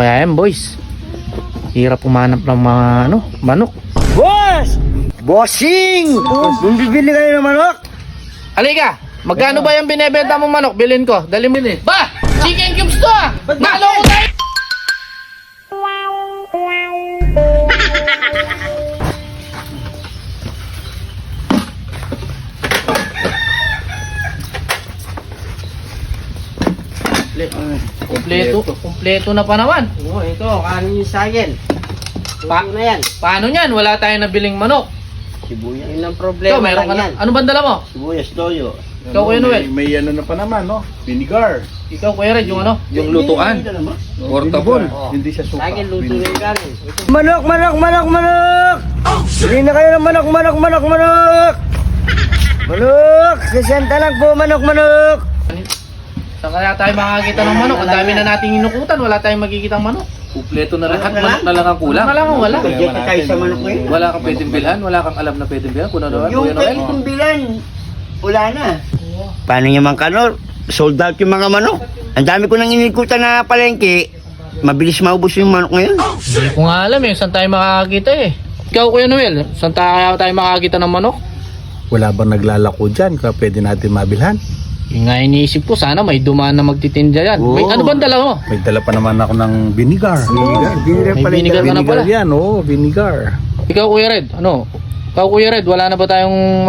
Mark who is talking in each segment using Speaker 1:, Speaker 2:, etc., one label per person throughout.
Speaker 1: Kaya yan boys, hirap umanap ng mga manok.
Speaker 2: Boss! Bossing! Kung bibili kayo ng manok?
Speaker 1: Halika, magkano ba yung binebenta mong manok? Bilhin ko, dali mo din. Ba! Chicken cubes to ah! Naloko tayo! Kompleto na pa naman.
Speaker 2: Oo, ito, kanin yung sagin. Tuto na yan.
Speaker 1: Paano yan? Wala tayong nabiling manok.
Speaker 2: Sibuyas. Yun ang
Speaker 1: Ito,
Speaker 2: problema
Speaker 1: meron ka
Speaker 2: lang yan.
Speaker 1: na. Ano ba dala mo?
Speaker 2: Sibuyas, toyo.
Speaker 1: Ikaw, Kuya Noel.
Speaker 3: May ano na pa naman, no? Vinegar.
Speaker 1: Ikaw, Kuya Red, yung ano?
Speaker 3: Yung lutuan. Portable.
Speaker 2: Oh.
Speaker 3: Hindi siya suka.
Speaker 2: Sagin, luto na yung kanin.
Speaker 4: Manok! Bili na kayo ng manok! Manok! 60 lang po, manok!
Speaker 1: Saan kaya tayo makakita ng manok? Ang dami na nating inukutan, wala tayong magkikitang manok.
Speaker 5: Kumpleto na lahat,
Speaker 2: Wala?
Speaker 5: manok na lang ang kulang.
Speaker 1: Wala kang wala.
Speaker 2: Budget na tayo sa manok ngayon.
Speaker 5: Wala kang pwedeng bilhan, wala kang alam na pwedeng bilhan. Kuno Noel,
Speaker 2: Yung
Speaker 5: Kuya Noel.
Speaker 2: pwede kong bilan, wala na.
Speaker 4: Paano naman kanor? Sold out yung mga manok. Ang dami ko nang inikutan na palengke. Mabilis maubos yung manok ngayon.
Speaker 1: Hindi ko nga alam eh, saan tayo makakita eh. Ikaw, Kuya Noel, saan tayo makakita ng manok?
Speaker 3: Wala bang naglalako dyan? Kaya pwede natin mabilhan.
Speaker 1: Yung nga iniisip ko, sana may dumaan na magtitinda yan. May,
Speaker 4: Oo.
Speaker 1: ano bang dala mo?
Speaker 3: May dala pa naman ako ng vinegar.
Speaker 1: May vinegar ka na pala.
Speaker 3: Vinegar yan, oh. Vinegar.
Speaker 1: Ikaw, Kuya Red, ano? Ikaw, Kuya Red, wala na ba tayong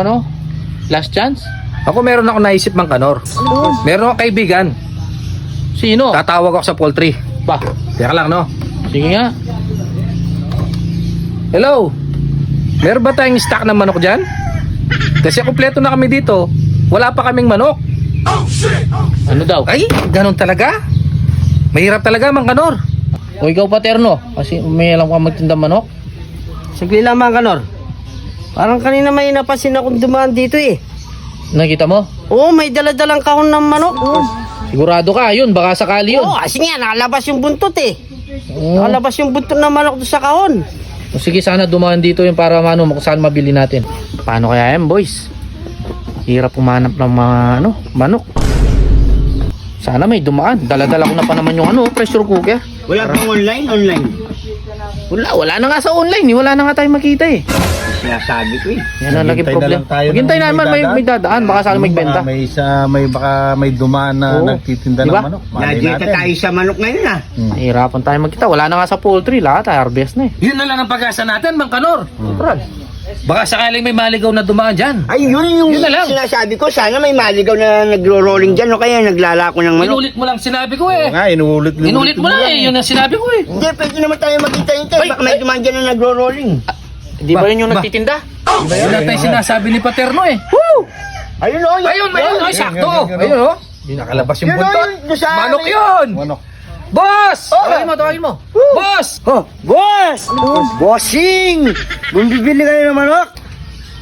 Speaker 1: last chance?
Speaker 5: Ako meron ako naisip mang kanor. Meron akong kaibigan.
Speaker 1: Sino?
Speaker 5: Tatawag ako sa poultry.
Speaker 1: Pa,
Speaker 5: Teka lang, no?
Speaker 1: sige nga.
Speaker 5: Hello? Meron ba tayong stock ng manok dyan? Kasi kumpleto na kami dito. Wala pa kaming manok.
Speaker 1: Ano daw?
Speaker 5: Ay, ganun talaga? Mahirap talaga mang kanor.
Speaker 1: O ikaw, Paterno, kasi may alam ka magtinda manok?
Speaker 4: Sagli lang mga kanor. Parang kanina may napasin akong dumaan dito eh.
Speaker 1: Nakita mo?
Speaker 4: Oo, may daladalang kahon ng manok.
Speaker 1: Sigurado ka, yun, baka sakali yun.
Speaker 4: Oo, kasi nga nakalabas yung buntot eh.
Speaker 1: Oo.
Speaker 4: Nakalabas yung buntot ng manok doon sa kahon.
Speaker 1: O sige, sana dumaan dito yun para kung saan mabili natin. Paano kaya yan, boys? Hirap umanap ng mga manok. Sana may dumaan. Dala-dala ko na pa naman yung pressure cooker.
Speaker 2: Wala pang online?
Speaker 1: Wala na nga sa online eh. Wala na nga tayong makita eh.
Speaker 2: Sinasabi ko eh.
Speaker 1: Yan ang laging
Speaker 3: Maghintay na
Speaker 1: problem.
Speaker 3: lang tayo
Speaker 1: Maghintay
Speaker 3: ng
Speaker 1: naman, may dadaan. Baka sana magbenta.
Speaker 3: Baka may dumaan na
Speaker 1: Oo.
Speaker 3: nagtitinda
Speaker 1: Diba?
Speaker 3: ng manok. Malay
Speaker 2: Nadita
Speaker 3: natin.
Speaker 2: tayo sa manok ngayon ah.
Speaker 1: Nahihirapan tayo magkita. Wala na nga sa poultry. Lahat harvest na eh.
Speaker 5: Yun na lang ang pag-asa natin, mang kanor.
Speaker 1: Brad.
Speaker 5: Baka sakaling may maligaw na dumaan dyan.
Speaker 2: Ay, yun yung
Speaker 5: Yun na lang.
Speaker 2: sinasabi ko. Sana may maligaw na nagro-rolling dyan o kaya naglalako ng manok.
Speaker 5: Inulit mo lang sinabi ko
Speaker 3: Oo
Speaker 5: eh.
Speaker 3: nga, inulit
Speaker 5: Inulit mo lang eh, yun ang sinabi ko eh.
Speaker 2: Hindi, pwede naman tayo magkita-hintay. Baka may dumaan dyan na nagro-rolling.
Speaker 1: Di ba yun yung
Speaker 5: Ba?
Speaker 1: nagtitinda?
Speaker 5: Yun natin sinasabi ni Paterno eh.
Speaker 2: Ayun o.
Speaker 5: Ayun, ay sakto.
Speaker 3: Yun, yun, yun.
Speaker 5: Ayun oh.
Speaker 3: Yung nakalabas yung
Speaker 2: Yun o,
Speaker 3: buntot.
Speaker 2: yun sa...
Speaker 5: Manok yun!
Speaker 3: Manok.
Speaker 5: Boss!
Speaker 1: Tawagin mo.
Speaker 5: Boss!
Speaker 4: Oh, boss! Bossing! Kung bibili kayo ng manok?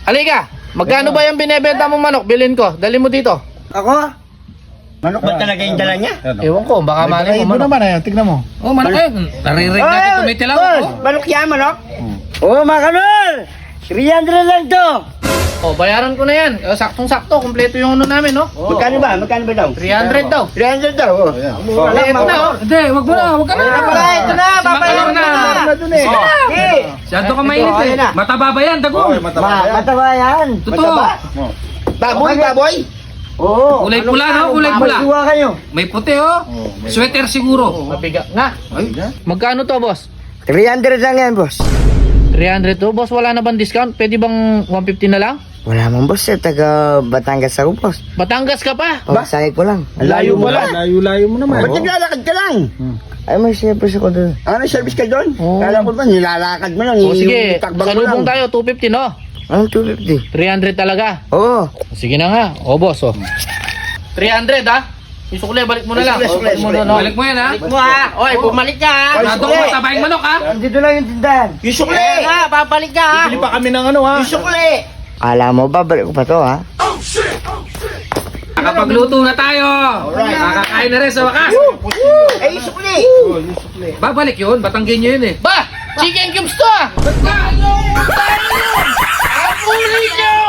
Speaker 1: Halika, magkano ba yung binebenta mong manok? Bilhin ko, dali mo dito.
Speaker 4: Ako?
Speaker 2: Manok ba talaga yung dala niya?
Speaker 3: Ano?
Speaker 1: Ewan ko, baka
Speaker 3: May
Speaker 1: mali
Speaker 3: balahibo
Speaker 1: mo manok.
Speaker 3: naman, ayan. Tignan mo.
Speaker 5: Oh, manok eh. Narinig natin tumitilaw.
Speaker 4: boss!
Speaker 5: Oh.
Speaker 2: Manok yan, manok?
Speaker 4: Oo, mga kanor! 300 lang to!
Speaker 1: Oh, bayaran ko na yan. Saktong-sakto, kumpleto yung namin, no?
Speaker 2: Magkano ba? Magkano ba daw?
Speaker 1: 300 daw.
Speaker 2: 300 daw. Oh.
Speaker 3: Ayan.
Speaker 1: Ito na, oh.
Speaker 5: Hindi, wag mo na, wag ka na.
Speaker 2: Ito na, papayaran na.
Speaker 3: Dun eh.
Speaker 2: Eh,
Speaker 5: Siyado ka mainit
Speaker 2: Ito,
Speaker 5: eh.
Speaker 2: ayan na.
Speaker 5: Mataba ba yan, dagong?
Speaker 3: Okay, mataba yan.
Speaker 4: Mataba yan!
Speaker 5: Totoo.
Speaker 3: Oh.
Speaker 2: baboy, baboy.
Speaker 4: Oo!
Speaker 5: Kulay pula, no? Kulay pula.
Speaker 4: Magsiwa kayo!
Speaker 5: May puti oh.
Speaker 3: Oh, may-
Speaker 5: Sweater siguro.
Speaker 1: Mabigat nga.
Speaker 3: Ay, yan.
Speaker 1: Magkano to, boss?
Speaker 4: 300 lang yan, boss.
Speaker 1: 300 to. Boss, wala na bang discount? Pwede bang 150 na lang?
Speaker 4: Wala man, boss. Taga Batangas ako, boss.
Speaker 1: Batangas ka pa.
Speaker 4: Oh, sakit ko lang.
Speaker 1: Ang layo mo lang.
Speaker 3: Layo-layo mo naman.
Speaker 2: Ba't naglalakad ka lang?
Speaker 4: Ay, may service ako doon.
Speaker 2: Ano, service ka doon?
Speaker 1: Oo.
Speaker 2: Kala ko ba, nilalakad mo lang.
Speaker 1: O sige,
Speaker 2: takbang mo
Speaker 1: salubong
Speaker 2: lang.
Speaker 1: tayo, 250, no?
Speaker 4: Anong 250?
Speaker 1: 300 talaga.
Speaker 4: Oo.
Speaker 1: Sige na nga. O, boss, oh. 300, ha? Yung sukle, balik mo na lang.
Speaker 2: Sukle, sukle,
Speaker 1: Balik mo
Speaker 2: sukle.
Speaker 1: na, no?
Speaker 5: Balik mo yan ha.
Speaker 2: Mo ha. Oy, bumalik ka ha.
Speaker 5: Masyado ko matabaing manok ha.
Speaker 4: Dito lang yung tindahan.
Speaker 2: Yung sukle. Ha, babalik ka ha.
Speaker 3: Bili pa kami ng ano, ha?
Speaker 2: Yung sukle.
Speaker 4: Alam mo, babalik ko pa to, ha?
Speaker 5: Nakapagluto na tayo. Nakakain na rin sa wakas.
Speaker 2: Eh, yung sukle.
Speaker 5: Babalik yun. Batanggin nyo yun eh.
Speaker 1: Ba! Chicken cubes to, ah! Ang ulit nyo!